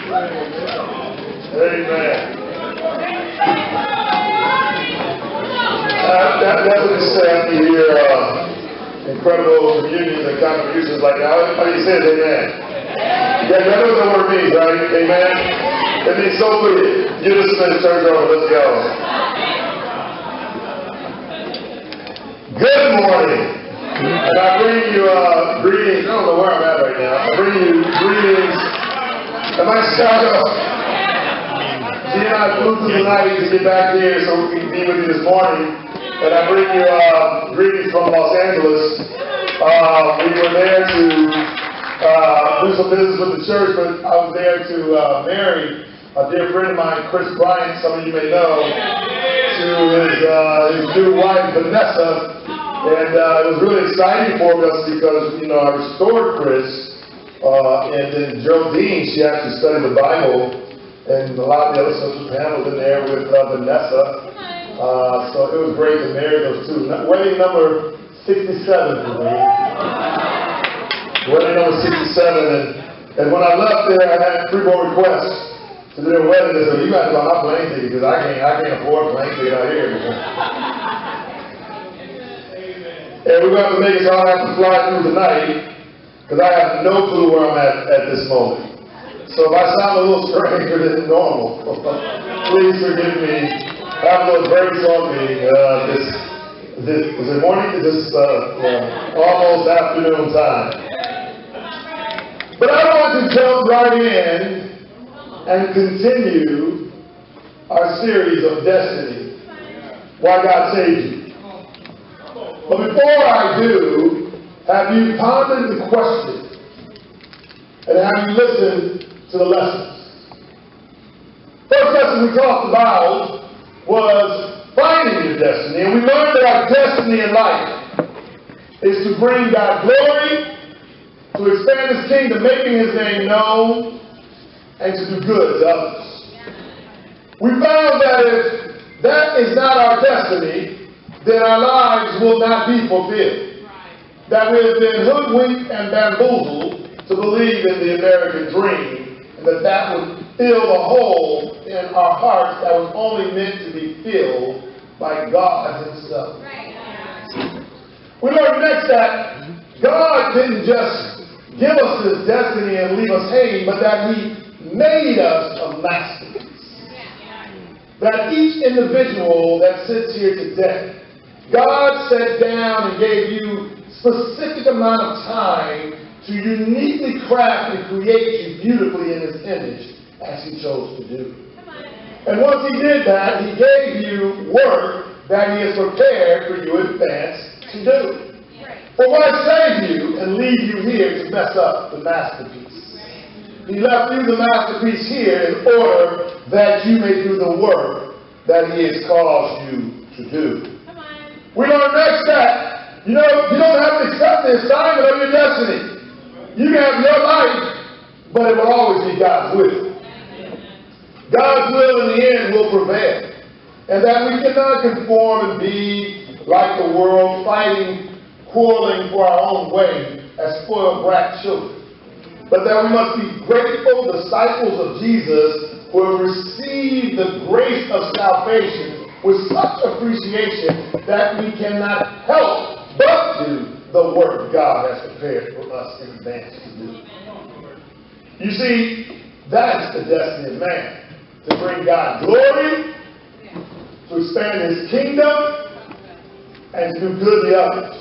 Amen. That's what it said after you hear incredible communions and contributions like that. How do you say it? Amen. Yeah, that knows what it means, right? Amen. It means so good. You just spend church over. Let's go. Good morning. And I bring you greetings. I don't know where I'm at right now. I bring you greetings. Am I Chicago? She and I flew through the night to get back here so we can be with you this morning. And I bring you greetings from Los Angeles. We were there to do some business with the church, but I was there to marry a dear friend of mine, Chris Bryant, some of you may know, to his new wife, Vanessa. And it was really exciting for us because, you know, I restored Chris. And then Geraldine, she actually studied the Bible. And a lot of the other social panels in there with Vanessa. So it was great to marry those two. Wedding number 67 for me. Wedding number 67. And when I left there, I had 3 more requests to do their wedding. They said, you got to buy my plane ticket because I can't afford a plane ticket out here. And we're going to have to make it so I have to fly through the night because I have no clue where I'm at this moment. So if I sound a little stranger than normal, please forgive me. Have a little breaks on me. Is it morning? Almost afternoon time. But I want to jump right in and continue our series of destiny. Why God saved you. But before I do, have you pondered the question? And have you listened to the lessons? First lesson we talked about was finding your destiny. And we learned that our destiny in life is to bring God glory, to expand His kingdom, making His name known, and to do good to others. We found that if that is not our destiny, then our lives will not be fulfilled. That we have been hoodwinked and bamboozled to believe in the American dream, and that would fill a hole in our hearts that was only meant to be filled by God Himself. We learned next that God didn't just give us His destiny and leave us hanging, but that He made us a masterpiece. That each individual that sits here today, God sat down and gave you specific amount of time to uniquely craft and create you beautifully in His image as He chose to do. And once He did that, He gave you work that He has prepared for you in advance to do. For why save you and leave you here to mess up the masterpiece? He left you the masterpiece here in order that you may do the work that He has caused you to do. We learn next that, you don't have to accept the assignment of your destiny. You can have your life, but it will always be God's will. God's will in the end will prevail. And that we cannot conform and be like the world, fighting, quarreling for our own way as spoiled brat children. But that we must be grateful disciples of Jesus who have received the grace of salvation with such appreciation that we cannot help but do the work God has prepared for us in advance to do. You see, that's the destiny of man. To bring God glory, to expand His kingdom, and to do good to others.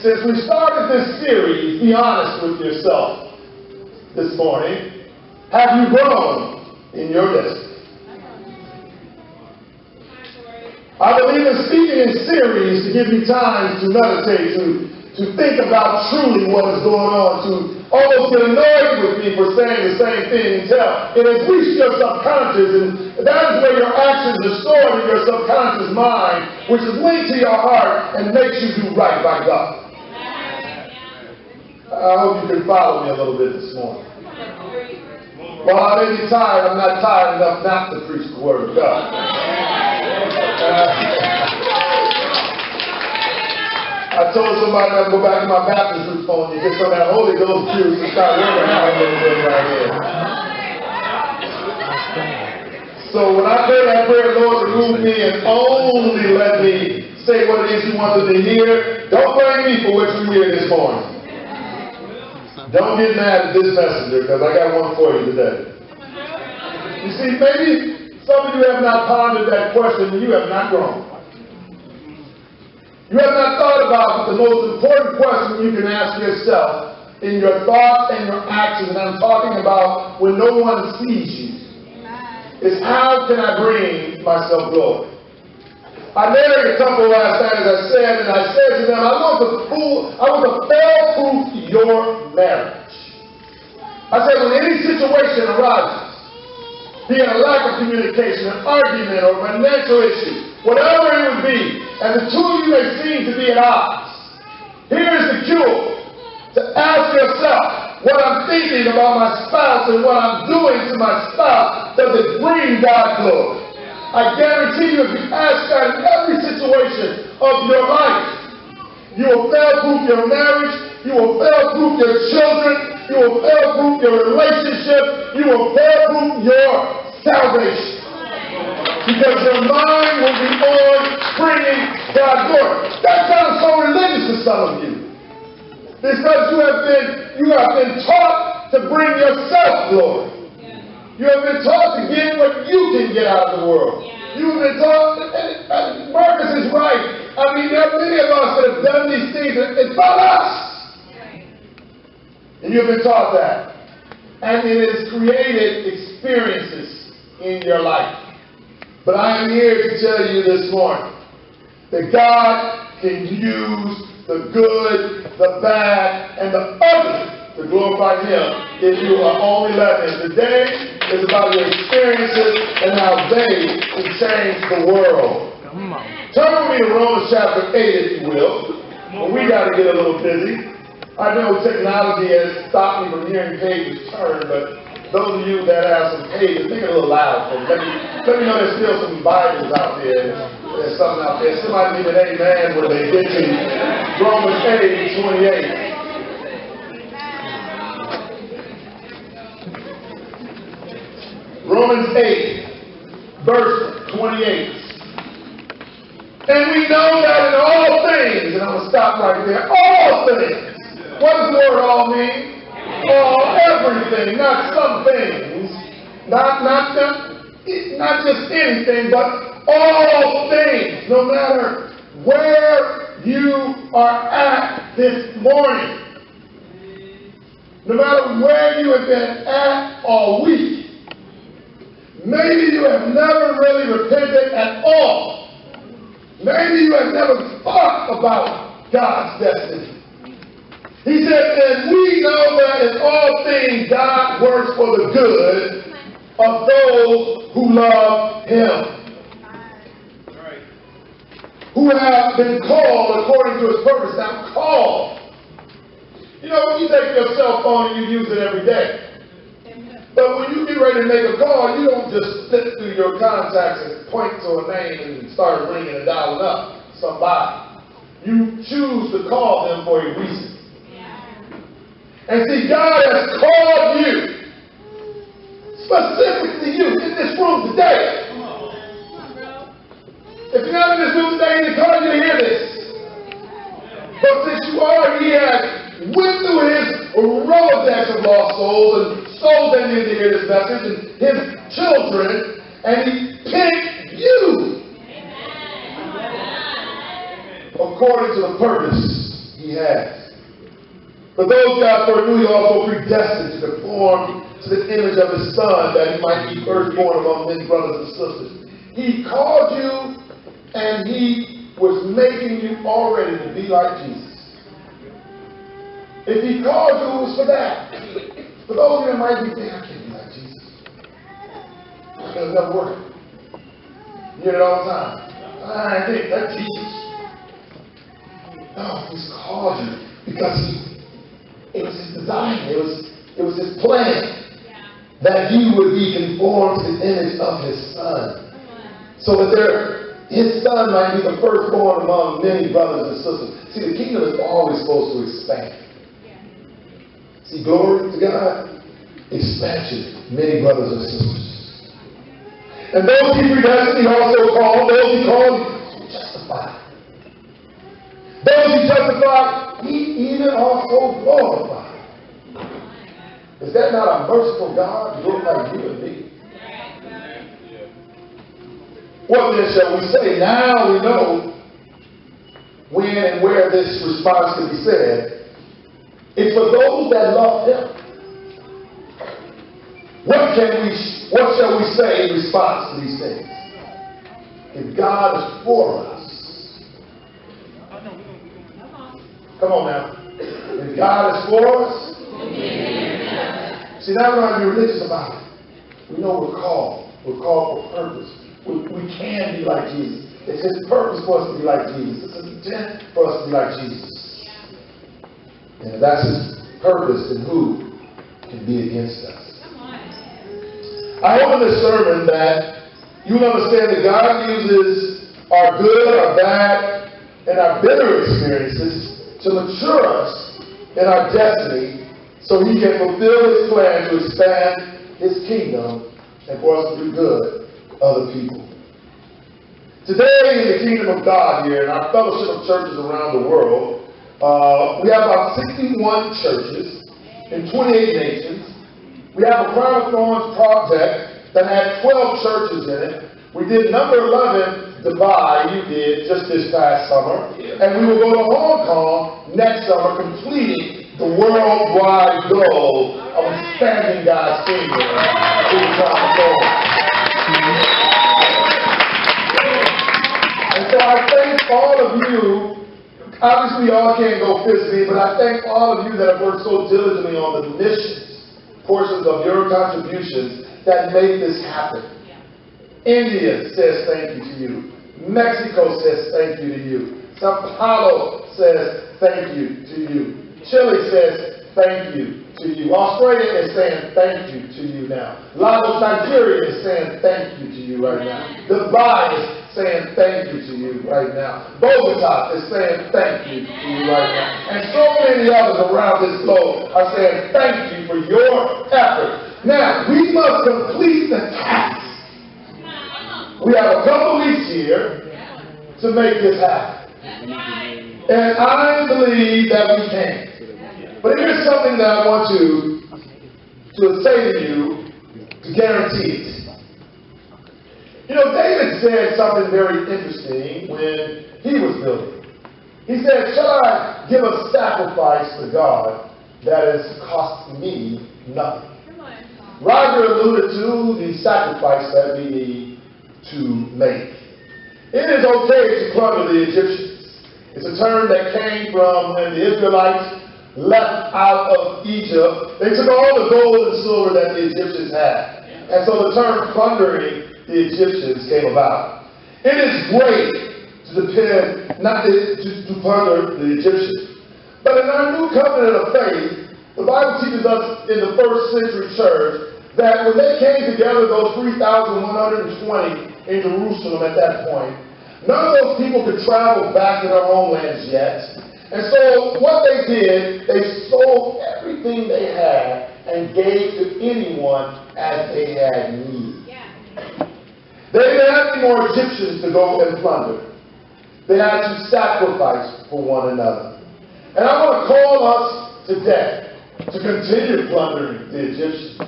Since we started this series, be honest with yourself this morning. Have you grown in your destiny? I believe in speaking in series to give you time to meditate, to think about truly what is going on, to almost get annoyed with me for saying the same thing until it has reached your subconscious, and that is where your actions are stored in your subconscious mind, which is linked to your heart and makes you do right by God. I hope you can follow me a little bit this morning. While I may be tired, I'm not tired enough not to preach the Word of God. I told somebody I'd go back to my Baptist roots phone. You get some of that Holy Ghost juice and start working out a little bit right here. So when I pray that prayer, Lord, remove me and only let me say what it is you wanted to hear, don't blame me for what you hear this morning. Don't get mad at this messenger, because I got one for you today. You see, maybe some of you have not pondered that question and you have not grown. You have not thought about the most important question you can ask yourself in your thoughts and your actions, and I'm talking about when no one sees you, is how can I bring myself glory? I married a couple last night, as I said to them, I want to fail-proof your marriage. I said, when any situation arises, be it a lack of communication, an argument, or financial issue, whatever it would be, and the two of you may seem to be at odds, here's the cure. To ask yourself what I'm thinking about my spouse and what I'm doing to my spouse, does it bring God glory? I guarantee you, if you ask that in every situation of your life, you will fail-proof your marriage, you will fail-proof your children, you will fail-proof your relationship, you will fail-proof your salvation. Because your mind will be on bringing God glory. That sounds so religious to some of you. Because you have been taught to bring yourself glory. You have been taught to get what you can get out of the world. You have been taught, and Marcus is right. I mean, there are many of us that have done these things. It's about us. And you have been taught that. And it has created experiences in your life. But I am here to tell you this morning that God can use the good, the bad, and the ugly to glorify Him if you are only letting Him. Today is about your experiences and how they can change the world. Turn with me to Romans chapter 8, if you will. Well, we got to get a little busy. I know technology has stopped me from hearing pages turn, but those of you that have some pages, think a little loud for me. Let me know there's still some Bibles out there. There's something out there. Somebody need an amen where they get to Romans 8:28. Romans 8, verse 28. And we know that in all things, and I'm going to stop right there, all things. What does the word all mean? All, everything, not some things, not just anything, but all things, no matter where you are at this morning, no matter where you have been at all week. Maybe you have never really repented at all. Maybe you have never thought about God's destiny. He said, and we know that in all things God works for the good of those who love Him. Right. Who have been called according to His purpose. Now, called. You know, when you take your cell phone and you use it every day. But when you get ready to make a call, you don't just flip through your contacts and point to a name and start ringing and dialing up somebody. You choose to call them for a reason. And see, God has called you, specifically you, in this room today. If you're not in this room today, He called you to hear this. But since you are, He has went through His Rolodex of lost souls and souls that need to hear this message and His children, and He picked you according to the purpose He has. But those God foreknew, He also predestined to conform to the image of His Son, that He might be firstborn among many brothers and sisters. He called you, and He was making you already to be like Jesus. If He called you, it was for that. For those of you that might be thinking, I can't be like Jesus. It'll never work. You hear it all the time. I think that's Jesus. No, He's called you because it was His design. It was His plan that you would be conformed to the image of His Son. So that His Son might be the firstborn among many brothers and sisters. See, the kingdom is always supposed to expand. See, glory to God, expansion, many brothers and sisters. And those he predestined, he also called. Those he called, he justified. Those he justified, he even also glorified. Is that not a merciful God to glorify you and me? What then shall we say? Now we know when and where this response can be said. It's for those that love him. What shall we say in response to these things? If God is for us. Come on now. If God is for us. See, now we're not be religious about it. We know we're called. We're called for purpose. We can be like Jesus. It's his purpose for us to be like Jesus. It's his intent for us to be like Jesus. And if that's his purpose, then who can be against us? I hope in this sermon that you will understand that God uses our good, our bad, and our bitter experiences to mature us in our destiny so he can fulfill his plan to expand his kingdom and for us to do good to other people. Today in the kingdom of God here in our fellowship of churches around the world, we have about 61 churches in 28 nations. We have a Crown of Thorns project that had 12 churches in it. We did number 11, Dubai, you did, just this past summer. And we will go to Hong Kong next summer, completing the worldwide goal of expanding God's kingdom through the Crown of Thorns. And so I thank all of you. Obviously, we all can't go physically, but I thank all of you that have worked so diligently on the missions portions of your contributions that make this happen. India says thank you to you. Mexico says thank you to you. Sao Paulo says thank you to you. Chile says thank you to you. Australia is saying thank you to you now. Lagos, Nigeria is saying thank you to you right now. Dubai is saying thank you to you right now. Bogota is saying thank you to you right now. And so many others around this globe are saying thank you for your effort. Now, we must complete the task. We have a couple weeks here to make this happen. And I believe that we can. But here's something that I want to say to you to guarantee it. You know, David said something very interesting when he was building. He said, shall I give a sacrifice to God that has cost me nothing? Roger alluded to the sacrifice that we need to make. It is okay to plunder the Egyptians. It's a term that came from when the Israelites left out of Egypt. They took all the gold and silver that the Egyptians had. And so the term plundering the Egyptians came about. It is great to depend, not to plunder the Egyptians. But in our new covenant of faith, the Bible teaches us in the first century church that when they came together, those 3,120 in Jerusalem at that point, none of those people could travel back to their homelands yet. And so what they did, they sold everything they had and gave to anyone as they had need. They didn't have any more Egyptians to go and plunder. They had to sacrifice for one another. And I want to call us today to continue plundering the Egyptians.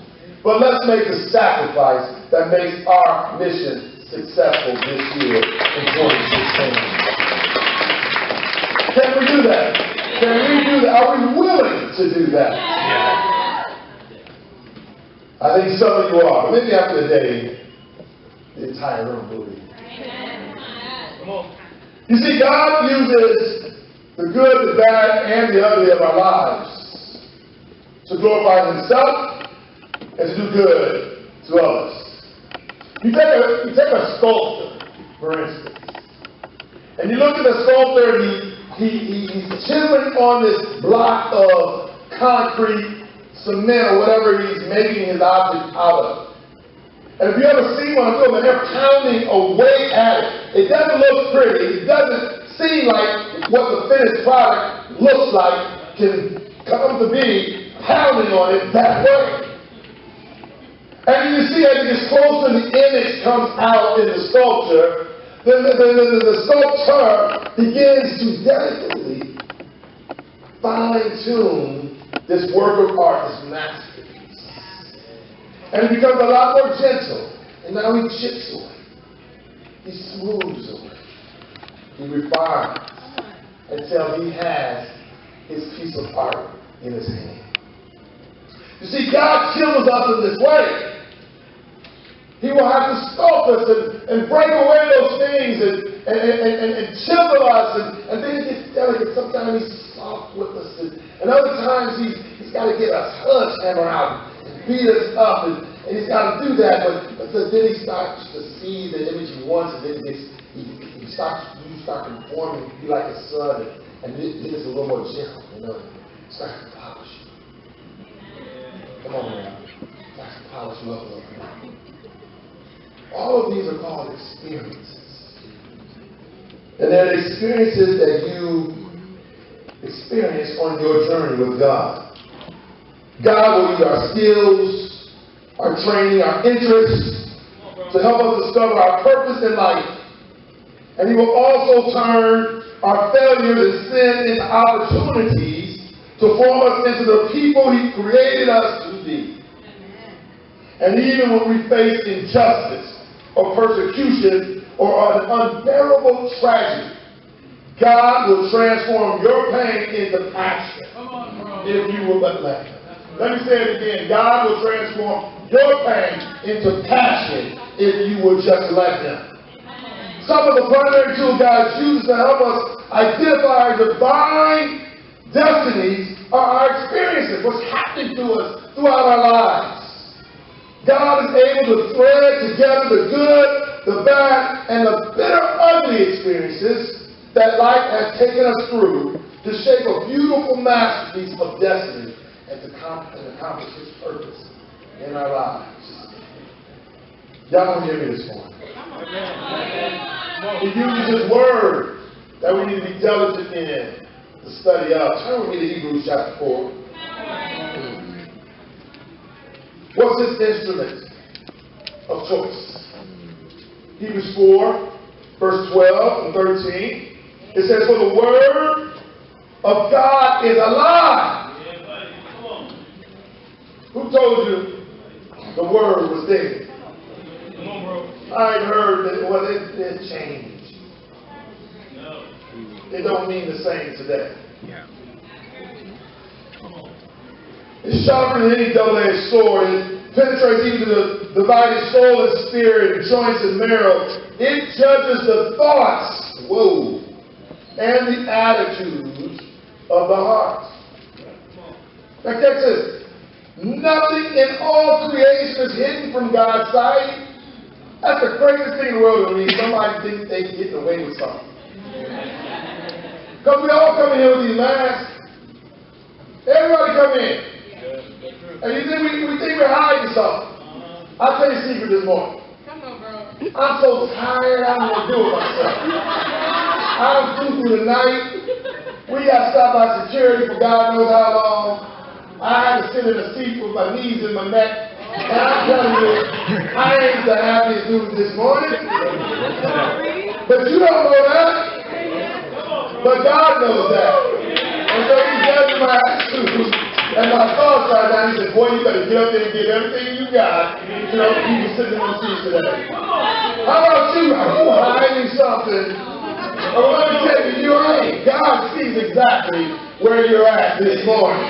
But let's make the sacrifice that makes our mission successful this year in 2016. Can we do that? Can we do that? Are we willing to do that? I think some of you are. But maybe after the day, the entire room will be. You see, God uses the good, the bad, and the ugly of our lives to glorify himself and to do good to others. You take a sculptor, for instance, and you look at the sculptor and he's chiseling on this block of concrete, cement, or whatever he's making his object out of. And if you ever see one of them and they're pounding away at it, it doesn't look pretty. It doesn't seem like what the finished product looks like can come to be pounding on it that way. And you see, as it gets closer, the image comes out in the sculpture. The sculptor begins to delicately fine-tune this work of art, this masterpiece. And it becomes a lot more gentle. And now he chips away. He smooths away. He refines until he has his piece of art in his hand. You see, God chisels us in this way. He will have to sculpt us and break away those things and chisel us. And then he gets delicate. Sometimes he's soft with us. And other times he's got to get a sledgehammer out and beat us up. And he's got to do that. But then he starts to see the image he wants. And then you start conforming to be like his son. And then it's a little more gentle. You know, it starts to polish you. Come on, man. It starts to polish you up a little bit. All of these are called experiences. And they're the experiences that you experience on your journey with God. God will use our skills, our training, our interests to help us discover our purpose in life. And he will also turn our failures and sin into opportunities to form us into the people he created us to be. And even when we face injustice, or persecution, or an unbearable tragedy, God will transform your pain into passion if you will but let him. Let me say it again. God will transform your pain into passion if you will just let him. Some of the primary tools God uses to help us identify our divine destinies are our experiences, what's happening to us throughout our lives. God is able to thread together the good, the bad, and the bitter, ugly experiences that life has taken us through to shape a beautiful masterpiece of destiny and to accomplish his purpose in our lives. Y'all don't hear me this morning. He uses his word that we need to be diligent in to study out. Turn with me to Hebrews chapter 4. What's his instrument of choice? Hebrews 4, verse 12 and 13. It says, for the word of God is alive. Who told you the word was dead? I heard that it changed. It don't mean the same today. It's sharper than any double-edged sword. It penetrates even the divided soul and spirit, joints and marrow. It judges the thoughts, and the attitudes of the heart. Now catch this. Nothing in all creation is hidden from God's sight. That's the craziest thing in the world to me. Somebody thinks they're getting away with something. Because we all come in here with these masks. Everybody come in. And you think we think we're hiding something. I'll tell you a secret this morning. Come on, bro. I'm so tired, I don't want to do it myself. I'm through the night. We got stopped by security for God knows how long. I had to sit in a seat with my knees in my neck. And I'm telling you, I ain't the happiest dude this morning. But you don't know that. But God knows that. And so he judged my attitude. And my thoughts right now, he said, boy, you better get up there and get everything you got. You know, people sitting on the seats today. How about you? Are you hiding something? Or let me tell you, you ain't. God sees exactly where you're at this morning.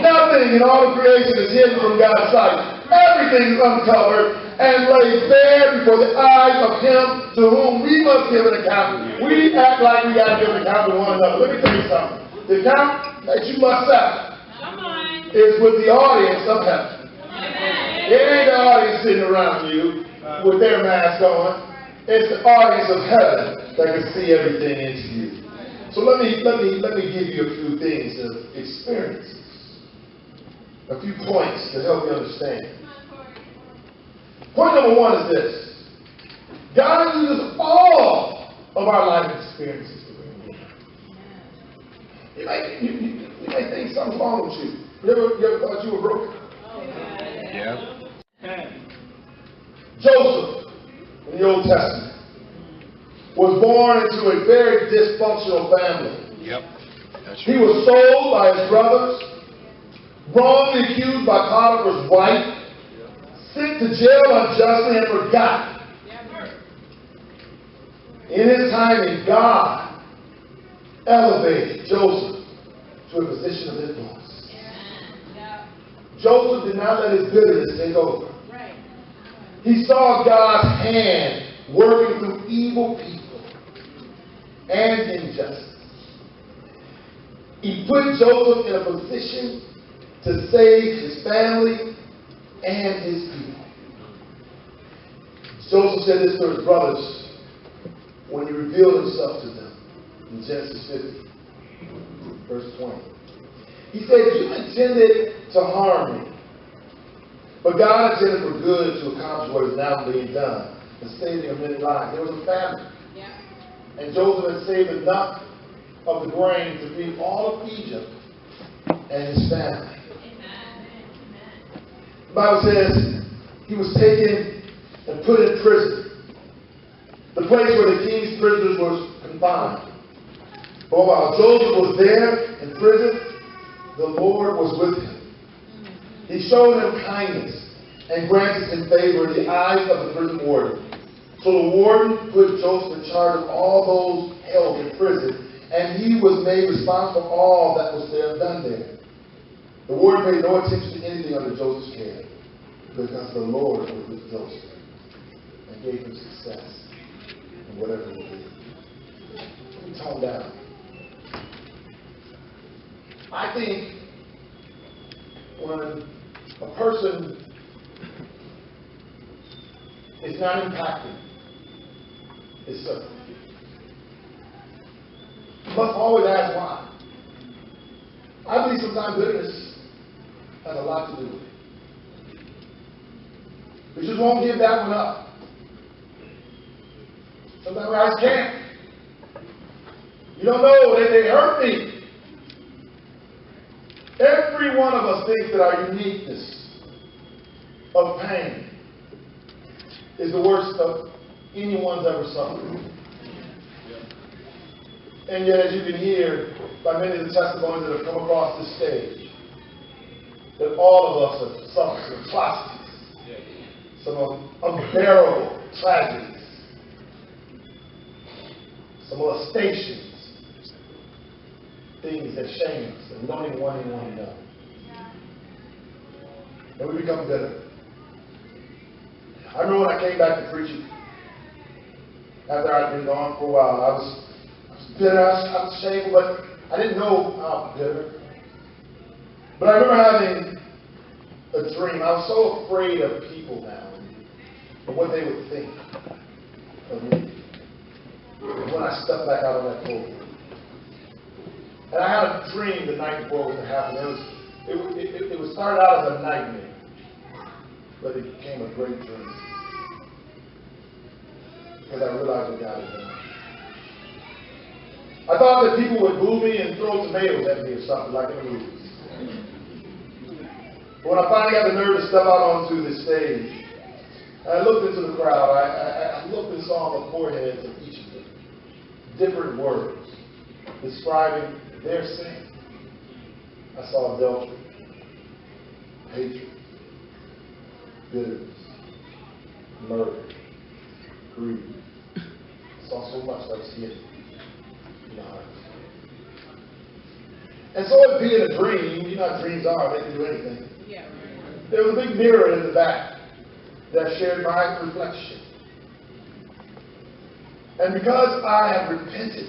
Nothing in all of creation is hidden from God's sight. Everything is uncovered and laid bare before the eyes of him to whom we must give an account. We act like we got to give an account to one another. Let me tell you something. The account that you must settle is with the audience of heaven. It ain't the audience sitting around you with their mask on. It's the audience of heaven that can see everything into you. So let me give you a few things of experiences. A few points to help you understand. Point number one is this. God uses all of our life experiences to bring you. You may think something's wrong with you. You ever thought you were broken? Yeah. Joseph, in the Old Testament, was born into a very dysfunctional family. Yep. That's He was sold by his brothers, wrongly accused by Potiphar's wife, sent to jail unjustly and forgotten. In his timing, God elevated Joseph to a position of influence. Joseph did not let his bitterness take over. He saw God's hand working through evil people and injustice. He put Joseph in a position to save his family and his people. Joseph said this to his brothers when he revealed himself to them in Genesis 50, verse 20. He said, "You intended to harm me, but God intended for good to accomplish what is now being done, the saving of many lives." There was a famine. And Joseph had saved enough of the grain to feed all of Egypt and his family. The Bible says he was taken and put in prison, the place where the king's prisoners were confined. But while Joseph was there in prison, the Lord was with him. He showed him kindness and granted him favor in the eyes of the prison warden. So the warden put Joseph in charge of all those held in prison, and he was made responsible for all that was done there. The warden paid no attention to anything under Joseph's care, because the Lord was with Joseph and gave him success in whatever he did. Let me tone down. I think when a person is not impacted, it's simple. You must always ask why. I believe sometimes bitterness has a lot to do with it. We just won't give that one up. Sometimes I just can't. You don't know, they hurt me. Every one of us thinks that our uniqueness of pain is the worst of anyone's ever suffered. And yet, as you can hear by many of the testimonies that have come across this stage, that all of us have suffered some atrocities, some unbearable tragedies, some molestations, things that shame us, and we don't even want anyone to know. And we become bitter. I remember when I came back to preaching, after I'd been gone for a while, I was bitter, I was shameful, but I didn't know how bitter. But I remember having a dream. I was so afraid of people now and what they would think of me when I stepped back out on that pulpit. And I had a dream the night before it was to happen. It was started out as a nightmare, but it became a great dream. Because I realized what God had done. I thought that people would boo me and throw tomatoes at me or something like in the movies. But when I finally got the nerve to step out onto the stage, I looked into the crowd. I looked and saw on the foreheads of each of them different words describing their sin. I saw adultery, hatred, bitterness, murder, greed. I saw so much like sin in the heart. And so it being a dream, you know how dreams are, they can do anything. Yeah, right. There was a big mirror in the back that shared my reflection. And because I have repented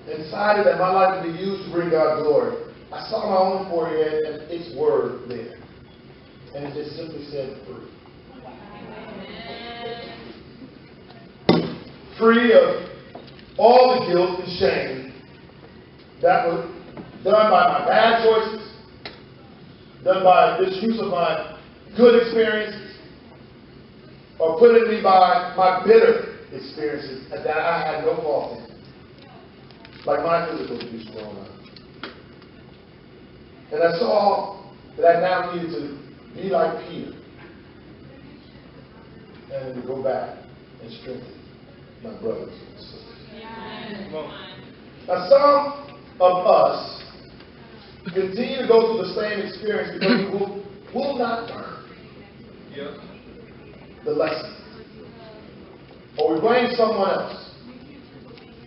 and decided that my life would be used to bring God glory, I saw my own forehead and its word there. And it just simply said free. Free of all the guilt and shame that was done by my bad choices, done by misuse of my good experiences, or put in me by my bitter experiences that I had no fault in. Like my physical abuse growing up. And I saw that I now needed to be like Peter and to go back and strengthen my brothers and sisters. Now, some of us continue to go through the same experience because we will not learn the lesson. Or we blame someone else.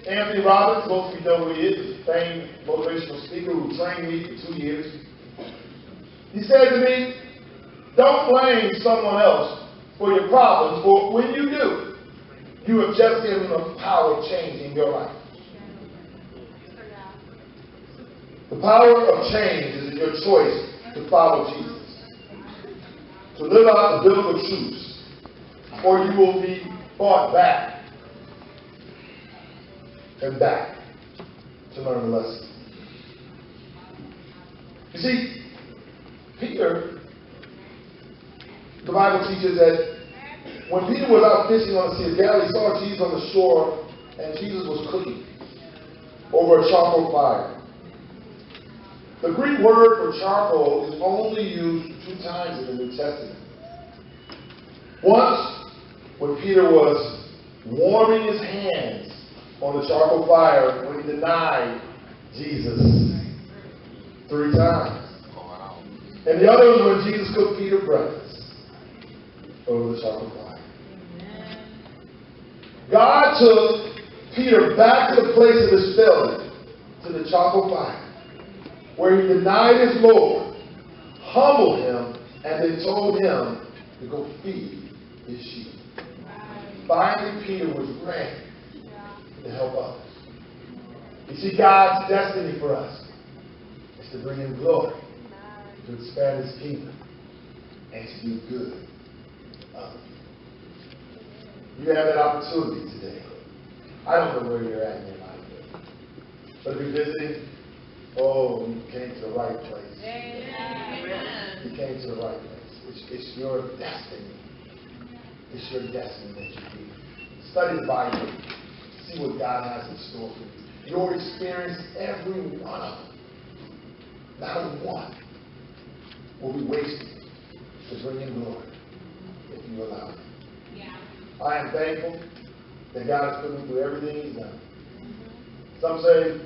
Anthony Robbins, most of you know who he is, a famed motivational speaker who trained me for 2 years. He said to me, don't blame someone else for your problems, for when you do, you have just given them the power of changing your life. The power of change is in your choice to follow Jesus, to live out the biblical truths, or you will be brought back and back to learn the lesson. You see, Peter, the Bible teaches that when Peter was out fishing on the Sea of Galilee, he saw Jesus on the shore, and Jesus was cooking over a charcoal fire. The Greek word for charcoal is only used 2 times in the New Testament. Once, when Peter was warming his hands on the charcoal fire when he denied Jesus 3 times. And the other was when Jesus cooked Peter breakfast over the charcoal fire. God took Peter back to the place of his failure, to the charcoal fire, where he denied his Lord, humbled him, and then told him to go feed his sheep. Finally, Peter was ready to help others. You see, God's destiny for us is to bring him glory, to expand his kingdom, and to do good to others. You have that opportunity today. I don't know where you're at in your life, but if you're visiting, oh, you came to the right place. Amen. You came to the right place. It's your destiny. It's your destiny that you need. Study the Bible. See what God has in store for you. Your experience, every one of them, not one, will be wasted to bring in glory if you allow it. Yeah. I am thankful that God has put me through everything he's done. Some say,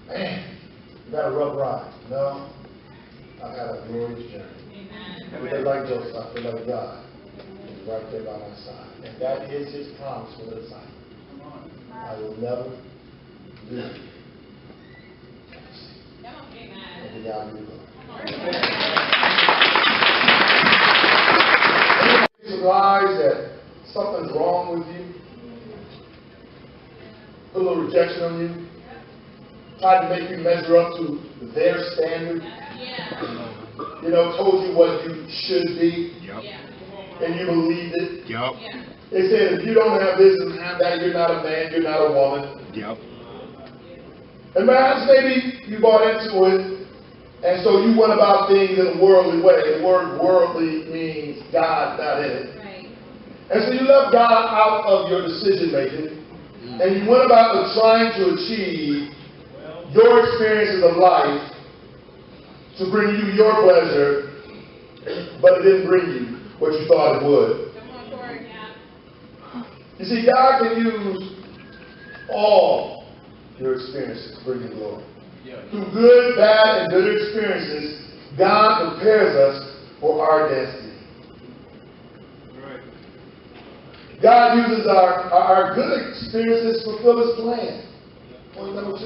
man, you've had a rough ride. No, I've had a glorious journey. Amen. Because like Joseph, I feel like God is right there by my side. And that is his promise for the disciple. I will never leave you. And to God be the glory. Realize that something's wrong with you. Put a little rejection on you. Tried to make you measure up to their standard. Yeah. You know, told you what you should be. Yep. And you believed it. Yep. They said if you don't have this and have that, you're not a man, you're not a woman. Yep. And perhaps maybe you bought into it, and so you went about things in a worldly way. The word worldly means God not in it. Right. And so you left God out of your decision making, and you went about trying to achieve your experiences of life to bring you your pleasure, but it didn't bring you what you thought it would. You see, God can use all your experiences to bring him glory. Through good, bad, and good experiences, God prepares us for our destiny. Right. God uses our good experiences to fulfill his plan. Point number 2.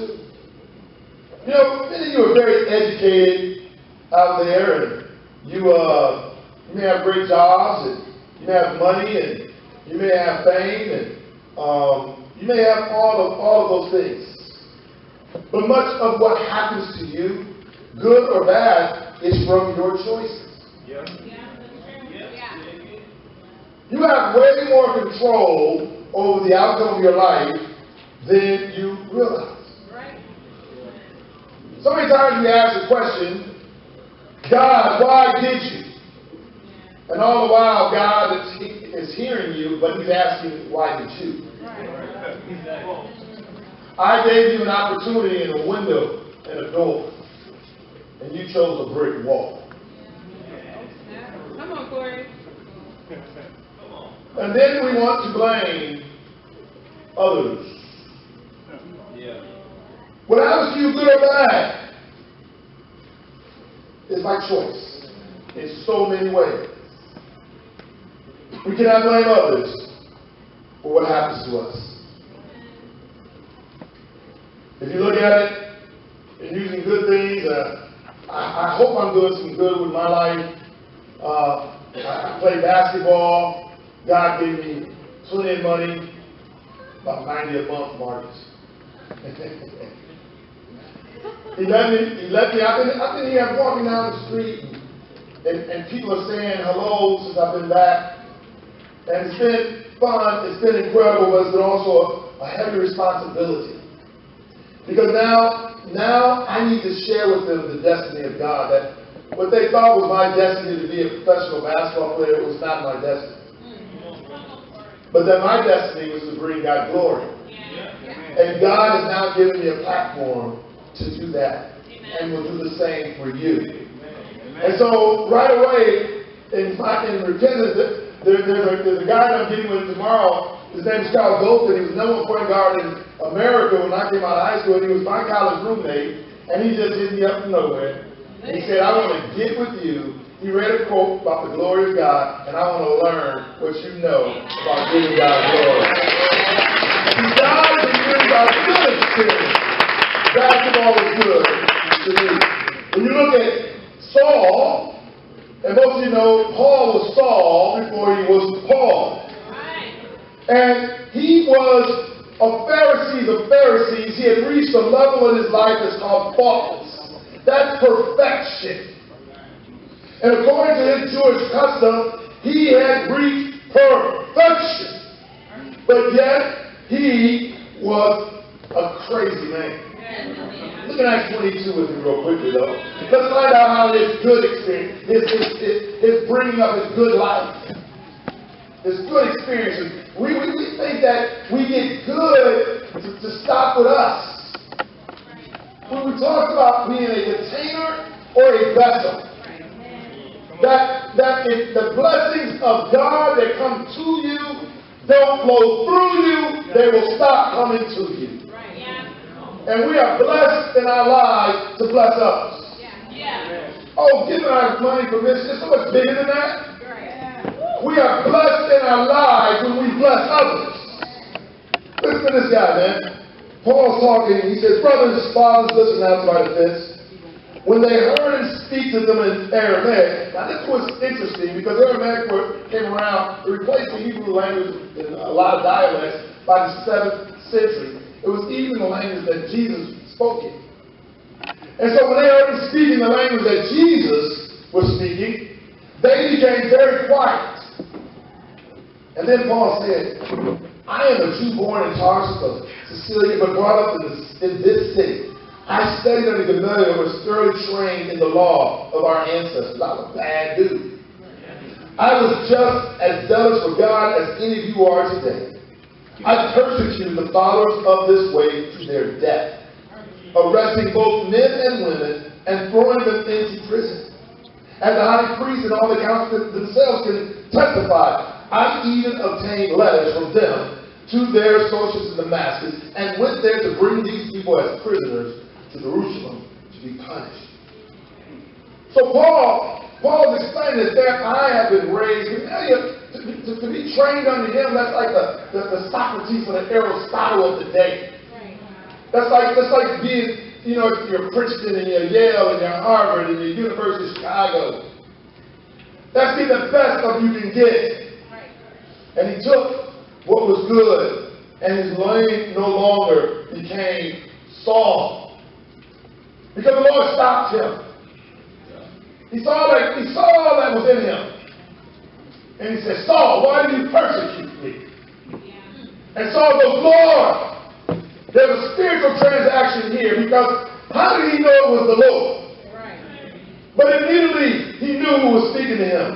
You know, many of you are very educated out there, and you may have great jobs, and you may have money, and you may have fame, and you may have all of those things. But much of what happens to you, good or bad, is from your choices. Yeah. You have way more control over the outcome of your life than you realize. Right. So many times we ask the question, God, why did you? And all the while, God is hearing you, but he's asking, why did you? I gave you an opportunity in a window and a door, and you chose a brick wall. Come on, Cory. And then we want to blame others. Yeah. What happens to you, good or bad, is by choice in so many ways. We cannot blame others for what happens to us. If you look at it and using good things, I hope I'm doing some good with my life. I play basketball. God gave me plenty of money, about 90 a month, Marcus. He let me. I've been here walking down the street, and people are saying hello since I've been back. And it's been fun, it's been incredible, but it's been also a heavy responsibility. Because now I need to share with them the destiny of God. That what they thought was my destiny to be a professional basketball player was not my destiny. But that my destiny was to bring God glory. And God has now given me a platform to do that. And will do the same for you. And so right away, in repentance, there's a guy that I'm getting with tomorrow. His name is Charles Golden. He was the #1 point guard in America when I came out of high school. And he was my college roommate. And he just hit me up from nowhere. He said, I want to get with you. He read a quote about the glory of God, and I want to learn what you know about giving God glory. See, God is giving God good experience. Basketball was good to me. When you look at Saul, and most of you know Paul was Saul before he was Paul. And he was a Pharisee of Pharisees. He had reached a level in his life that's called faultless. That's perfection. And according to his Jewish custom, he had reached perfection. But yet, he was a crazy man. Look at Acts 22 with me real quickly, though. Let's find out how his good experience, his bringing up his good life, his good experiences. We think that we get good to stop with us. When we talk about being a container or a vessel, that if the blessings of God that come to you don't flow through you, they will stop coming to you. And we are blessed in our lives to bless others. Oh, giving our money for mission is so much bigger than that. We are blessed in our lives when we bless others. Listen to this guy, man. Paul's talking. He says, brothers, fathers, listen now to my defense. When they heard him speak to them in Aramaic, now this was interesting because Aramaic came around to replace the Hebrew language in a lot of dialects by the 7th century. It was even the language that Jesus spoke in. And so when they heard him speaking the language that Jesus was speaking, they became very quiet. And then Paul said, I am a Jew born in Tarsus of Sicilia, but brought up in this city. I studied under Gamaliel, was thoroughly trained in the law of our ancestors. I was a bad dude. I was just as zealous for God as any of you are today. I persecuted the followers of this way to their death, arresting both men and women and throwing them into prison. And the high priest and all the council themselves can testify. I even obtained letters from them to their associates in Damascus and went there to bring these people as prisoners to Jerusalem to be punished. So Paul is explaining that I have been raised. To be trained under him, that's like the Socrates or the Aristotle of the day. That's like being, if you're Princeton and you're Yale and you're Harvard and you're University of Chicago. That's being the best of you can get. And he took what was good, and his name no longer became Saul. Because the Lord stopped him. He saw that was in him. And he said, Saul, why do you persecute me? And Saul goes, Lord, there's a spiritual transaction here, because how did he know it was the Lord? But immediately he knew who was speaking to him.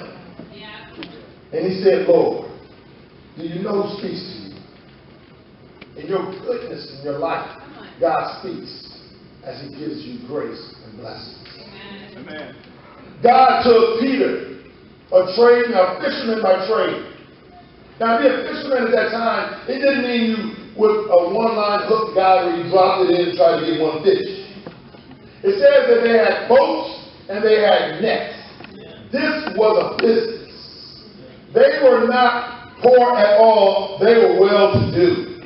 And he said, Lord, do you know who speaks to you? In your goodness in your life, God speaks as he gives you grace and blessings. Amen. God took Peter, a fisherman by trade, Now, to be a fisherman at that time, it didn't mean you with a one-line hook guy where you dropped it in and tried to get one fish. It says that they had boats and they had nets. This was a business. They were not poor at all. They were well-to-do.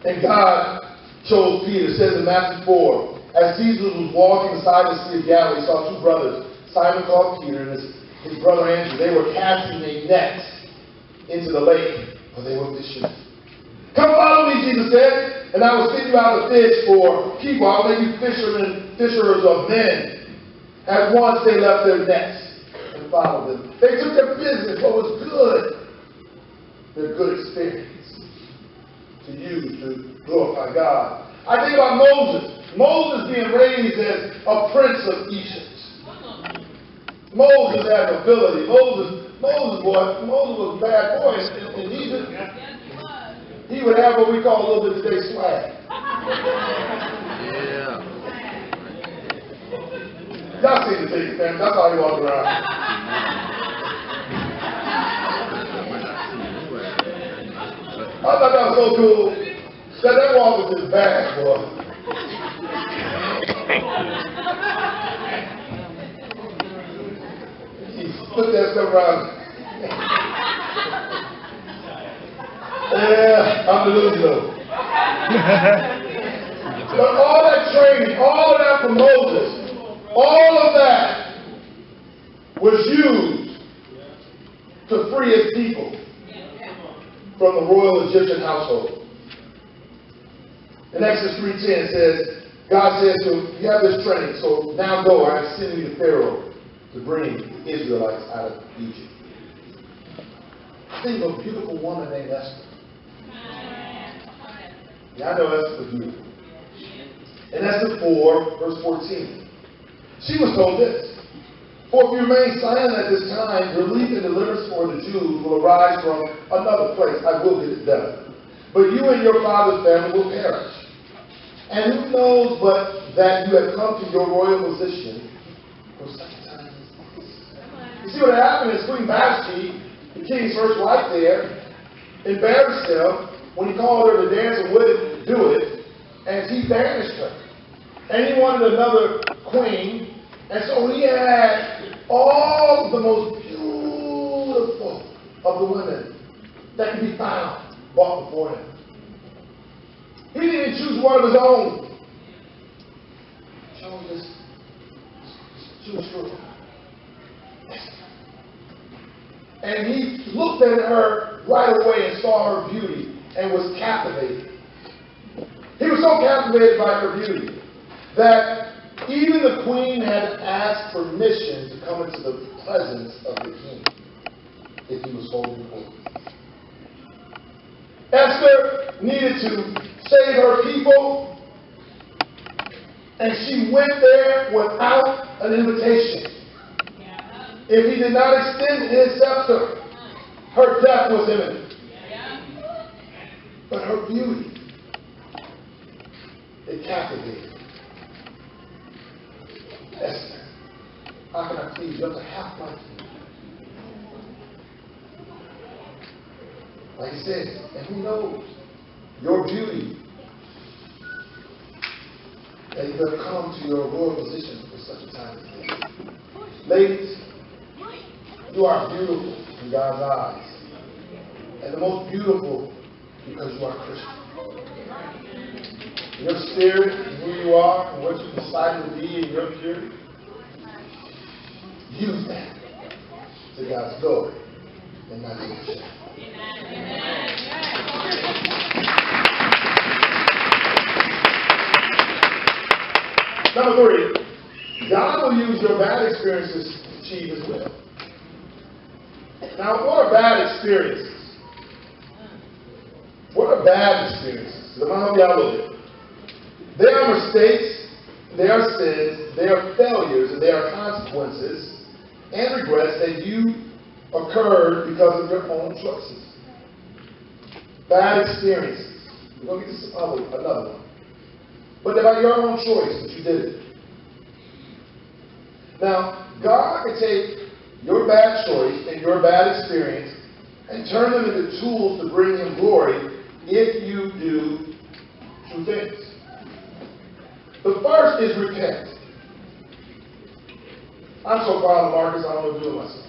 And God chose Peter. It says in Matthew 4, as Jesus was walking beside the Sea of Galilee, he saw two brothers, Simon called Peter and his brother Andrew. They were casting a net into the lake, for they were fishing. Come follow me, Jesus said, and I will send you out to fish for people. I'll make you fishers of men. At once they left their nets and followed them. They took their business, what was good, their good experience, to use to glorify God. I think about Moses. Moses being raised as a prince of Egypt. Moses had ability. Moses was a bad boy in Egypt. He would have what we call a little bit today swag. Yeah. Y'all seen the thing, man. That's how he walked around. I thought that was so cool. That walk was his bag, boy. He put that stuff around. Yeah, I'm delusional. But all that training, all of that for Moses, all of that was used to free his people from the royal Egyptian household. In Exodus 3:10 it says, God says to him, you have this training, so now go, I am sending you to Pharaoh to bring the Israelites out of Egypt. I think of a beautiful woman named Esther. Yeah, I know Esther was beautiful. In Esther 4, verse 14, she was told this, for if you remain silent at this time, relief and deliverance for the Jews will arise from another place. I will get it done. But you and your father's family will perish. And who knows but that you have come to your royal position for such a time as this. You see what happened is Queen Vashti, the king's first wife there, embarrassed him when he called her to dance and wouldn't do it, and he banished her. And he wanted another queen, and so he had all the most beautiful of the women that could be found brought before him. He didn't even choose one of his own. He chose this Jewish girl. And he looked at her right away and saw her beauty and was captivated. He was so captivated by her beauty that even the queen had asked permission to come into the presence of the king if he was holding court. Esther needed to save her people, and she went there without an invitation. If he did not extend his scepter, her death was imminent. But her beauty, it captivated Esther. How can I please you up to half my kingdom? Like he said, and who knows? Your beauty, that you have come to your royal position for such a time as this. Ladies, you are beautiful in God's eyes. And the most beautiful because you are Christian. Your spirit and who you are and what you decide to be in your purity, use that to God's glory and not to your shame. Number 3, God will use your bad experiences to achieve His will. Now, what are bad experiences? What are bad experiences? I'm going to help y'all a little bit. They are mistakes, they are sins, they are failures, and they are consequences and regrets that you occurred because of your own choices. Bad experiences. We're going to get to another one. But they're by your own choice that you did it. Now, God can take your bad choice and your bad experience and turn them into tools to bring him glory if you do two things. The first is repent. I'm so proud of Marcus, I don't know what to do with myself.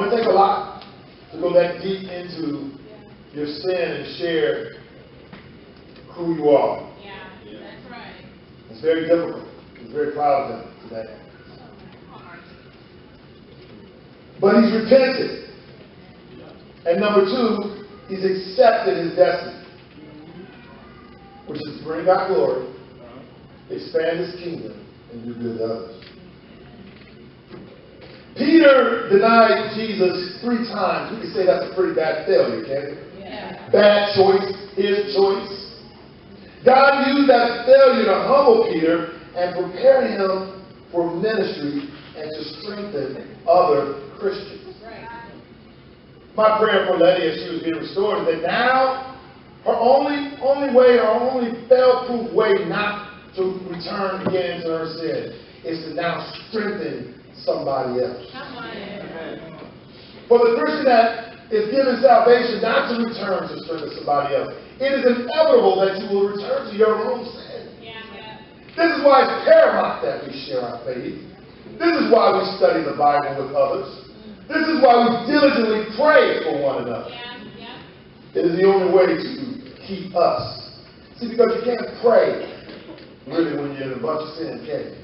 It takes a lot to go that deep into your sin and share who you are. Yeah, that's right. It's very difficult. He's very proud of him today. But he's repented. And number two, he's accepted his destiny, which is to bring God glory, expand his kingdom, and do good to others. Peter denied Jesus 3 times. We can say that's a pretty bad failure, can't we? Yeah. Bad choice, his choice. God used that failure to humble Peter and prepare him for ministry and to strengthen other Christians. Right. My prayer for Letty as she was being restored is that now her only fail-proof way not to return again to her sin is to now strengthen somebody else. Come on. For the Christian that is given salvation not to return to strengthen somebody else, it is inevitable that you will return to your own sin. Yeah. This is why it's paramount that we share our faith. This is why we study the Bible with others. This is why we diligently pray for one another. Yeah. It is the only way to keep us. See, because you can't pray really when you're in a bunch of sin, can you?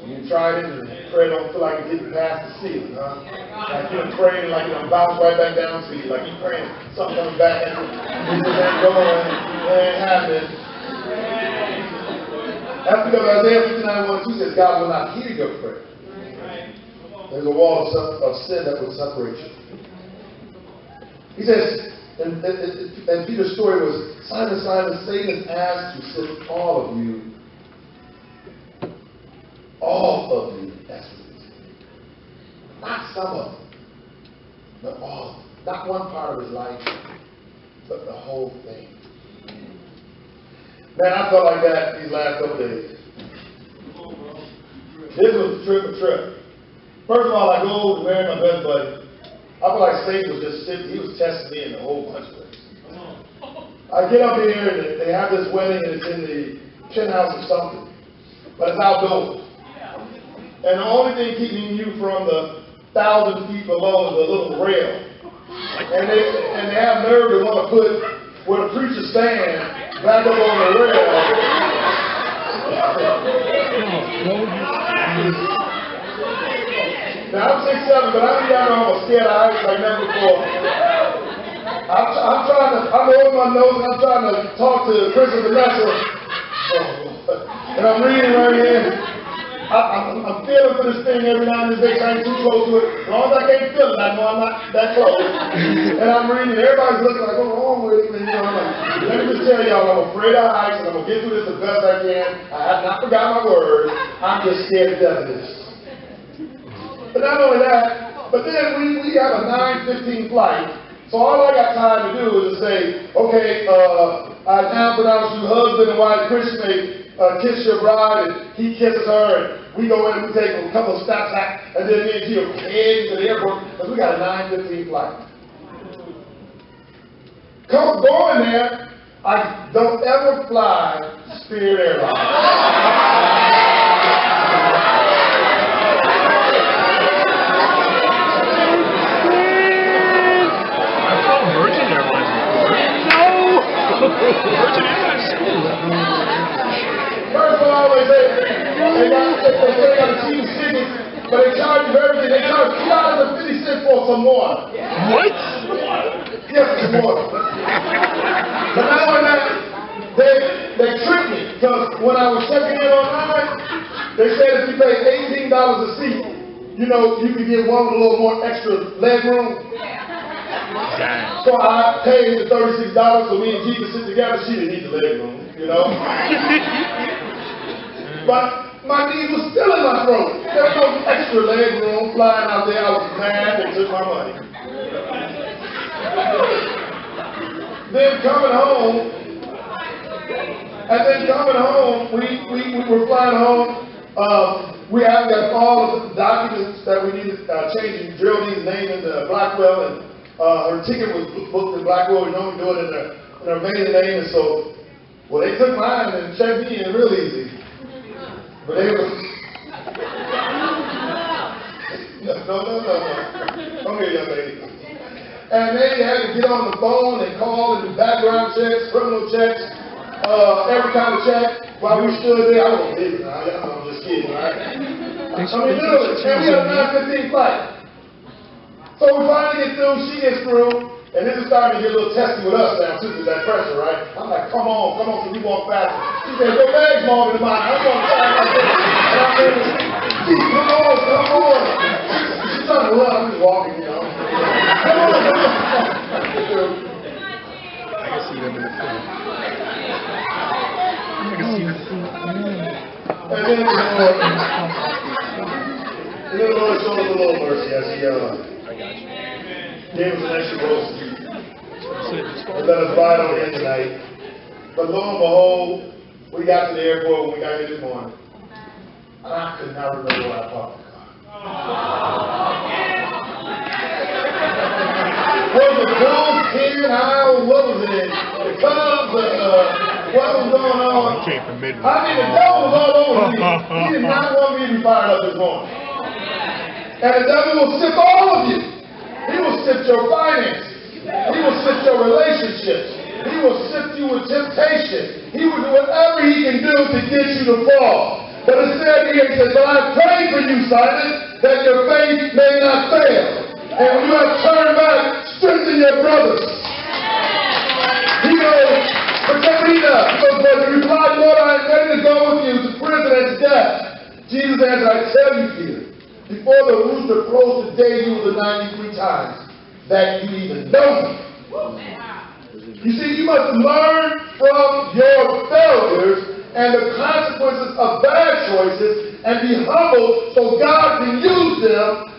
You try it and prayer don't feel like you're getting past the ceiling, huh? Like you're praying like you're bounce right back down to you. Like you're praying, something coming back at you. You just ain't going, it ain't happening. That's because Isaiah 59:1-2 says God will not hear your prayer. There's a wall of sin that will separate you. He says, and Peter's story was, Simon, Simon, Satan has asked to sift all of you. All of you, that's what it is. Not some of them, but all of them. Not one part of his life, but the whole thing. Man, I felt like that these last couple days. This was a trip. First of all, I go to marry my best buddy. I feel like Satan was just sitting, he was testing me in a whole bunch of ways. I get up here and they have this wedding and it's in the penthouse or something, but it's outdoors. And the only thing keeping you from the 1,000 feet below is a little rail. And they have nerve to want to put where the preacher stands back up on the rail. Now I'm 6'7", but I'm down almost scared of heights like never before. I'm holding my nose and I'm trying to talk to Chris and Vanessa. And I'm reading right here. I'm feeling for this thing every now and then. I ain't too close to it. As long as I can't feel it, I know I'm not that close. And I'm reading, everybody's looking like, what's wrong with it? And, you know, I'm like, let me just tell y'all, I'm afraid of heights, and I'm going to get through this the best I can. I have not forgotten my words. I'm just scared to death of this. But not only that, but then we have a 9:15 flight. So all I got time to do is to say, okay, I now pronounce you husband and wife, Christian, kiss your bride, and he kisses her, and we go in and we take a couple of stops out, and then me and G are heading to the airport, because we got a 9:15 flight. Going there, I don't ever fly Spirit Airlines. First of all, they say they got the cheapest tickets, but they charge you everything. They charge $2.50 for some water. What? Yes, some water. But not only that, they tricked me, because when I was checking in online, they said if you pay $18 a seat, you know, you could get one with a little more extra leg room. So I paid the $36 so me and G could sit together. She didn't need the leg room, you know. But my knees were still in my throat. There was no extra leg room flying out there. I was mad they took my money. Then coming home, we were flying home. We have got all of the documents that we needed changing. Drill needs name in Blackwell, and her ticket was booked in Blackwell. We normally do it in her maiden name, and so, well, they took mine and checked me in real easy. But they were, no. Come here, young lady. And they had to get on the phone and call and do background checks, criminal checks, every kind of check. While we stood there, I don't believe it now. I'm just kidding, right? I mean, literally, and we had a 9:15 flight. So we finally get through, she gets through, and this is starting to get a little testy with us now, too, because that pressure, right? I'm like, come on, so we walk faster. She said, your leg's longer than mine. I'm going to try like this. And I'm saying, come on. She's trying to run, I'm just walking, you know. Come on. I can see them in the film. I can see them. And then the Lord showed us a little mercy as he gave us an extra roast and let us ride on in tonight. But lo and behold, we got to the airport when we got here this morning. And I could not remember what I parked the car. Was it Bulls, 10, Iowa, what was it? The Cubs, what was going on? Came from Midway. I mean, the devil was all over me. He did not want me to be fired up this morning. And the devil will sift all of you. He will sift your finances. He will sift your relationships. He will sift you with temptation. He will do whatever he can do to get you to fall. But it said here, he says, but I pray for you, Simon, that your faith may not fail. And when you have turned back, strengthen your brothers. He goes, but he replied, Lord, I am ready to go with you to prison and to death. Jesus answered, I tell you, Peter, before the rooster crows today, you will deny me 3 times that you even know me. You see, you must learn from your failures and the consequences of bad choices and be humble so God can use them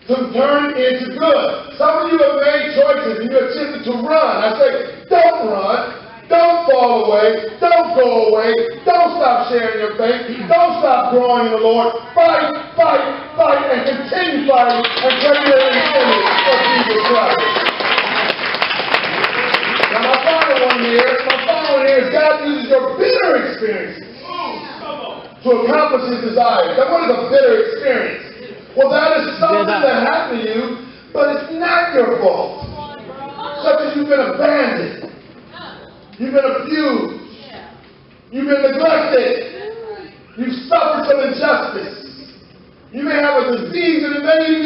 to turn into good. Some of you have made choices and you're tempted to run. I say, don't run. Don't fall away. Don't go away. Don't stop sharing your faith. Don't stop growing in the Lord. Fight, and continue fighting and pray your finish for Jesus Christ. Now my final one here is God uses your bitter experiences to accomplish His desires. Now what is a bitter experience? Well, that is something that happened to you, but it's not your fault. Such as you've been abandoned. You've been abused. You've been neglected. You've suffered some injustice. You may have a disease and it may even be